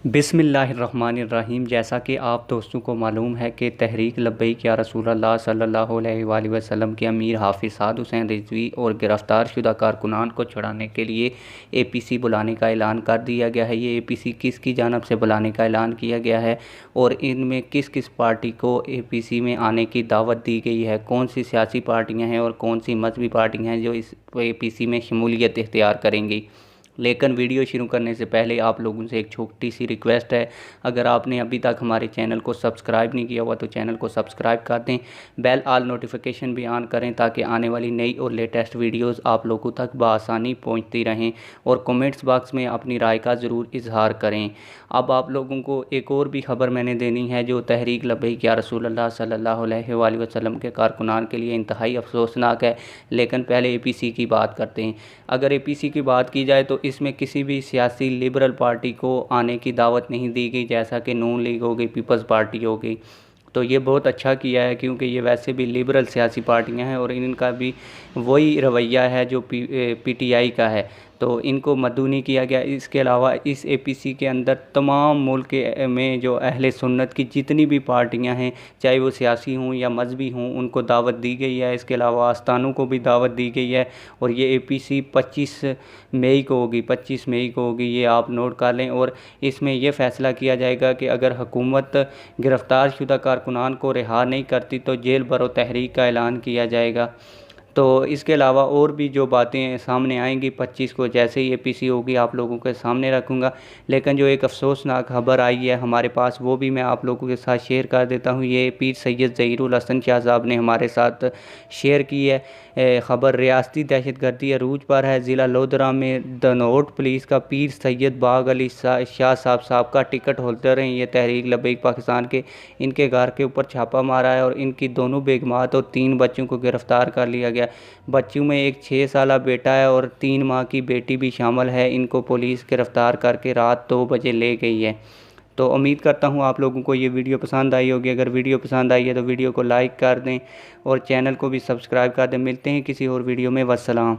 बिस्मिल्लाहिर्रहमानिर्रहीम। जैसा कि आप दोस्तों को मालूम है कि तहरीक लब्बैक या रसूलल्लाह सल्लल्लाहु अलैहि वसल्लम के अमीर हाफिज़ साद हुसैन रिजवी और गिरफ़्तार शुदा कारकुनान को छुड़ाने के लिए APC बुलाने का ऐलान कर दिया गया है। ये APC किसकी जानब से बुलाने का ऐलान किया गया है और इनमें किस किस पार्टी को APC में आने की दावत दी गई है, कौन सी सियासी पार्टियाँ हैं और कौन सी मजहबी पार्टियाँ हैं जो इस APC में शमूलियत इख्तियार करेंगी। लेकिन वीडियो शुरू करने से पहले आप लोगों से एक छोटी सी रिक्वेस्ट है, अगर आपने अभी तक हमारे चैनल को सब्सक्राइब नहीं किया हुआ तो चैनल को सब्सक्राइब कर दें, बेल आल नोटिफिकेशन भी ऑन करें ताकि आने वाली नई और लेटेस्ट वीडियोस आप लोगों तक बआसानी पहुंचती रहें और कमेंट्स बॉक्स में अपनी राय का ज़रूर इजहार करें। अब आप लोगों को एक और भी खबर मैंने देनी है जो तहरीक लब्बैक या रसूलल्लाह सल्लल्लाहु अलैहि वसल्लम के कारकुनान के लिए इंतहाई अफसोसनाक है। लेकिन पहले APC की बात करते हैं। अगर APC की बात की जाए तो इसमें किसी भी सियासी लिबरल पार्टी को आने की दावत नहीं दी गई, जैसा कि नून लीग हो गई, पीपल्स पार्टी हो गई। तो ये बहुत अच्छा किया है क्योंकि ये वैसे भी लिबरल सियासी पार्टियां हैं और इनका भी वही रवैया है जो PTI का है, तो इनको मद्दू नहीं किया गया। इसके अलावा इस APC के अंदर तमाम मुल्क में जो अहले सुन्नत की जितनी भी पार्टियां हैं, चाहे वो सियासी हों या मजहबी हों, उनको दावत दी गई है। इसके अलावा आस्थानों को भी दावत दी गई है और ये APC 25 मई को होगी, 25 मई को होगी, ये आप नोट कर लें। और इसमें यह फ़ैसला किया जाएगा कि अगर हुकूमत गिरफ़्तार शुदा कारकुनान को रिहा नहीं करती तो जेल भरो तहरीक का ऐलान किया जाएगा। तो इसके अलावा और भी जो बातें सामने आएंगी 25 को, जैसे ही APC होगी आप लोगों के सामने रखूँगा। लेकिन जो एक अफसोसनाक खबर आई है हमारे पास वो भी मैं आप लोगों के साथ शेयर कर देता हूँ। ये पीर सैयद ज़हीरुल हसन शाह साहब ने हमारे साथ शेयर की है। ख़बर रियासती दहशतगर्दी अरूज पर है। ज़िला लोधरा में धनोट पुलिस का पीर सैयद बाग अली शाह साहब का टिकट होल्डर हैं ये तहरीक लब्बैक पाकिस्तान के, इनके घर के ऊपर छापा मारा है और इनकी दोनों बेगमात और 3 बच्चों को गिरफ़्तार कर लिया गया। बच्चों में एक 6 साला बेटा है और 3 माह की बेटी भी शामिल है। इनको पुलिस गिरफ़्तार करके रात 2 बजे ले गई है। तो उम्मीद करता हूँ आप लोगों को ये वीडियो पसंद आई होगी। अगर वीडियो पसंद आई है तो वीडियो को लाइक कर दें और चैनल को भी सब्सक्राइब कर दें। मिलते हैं किसी और वीडियो में। वस्सलाम।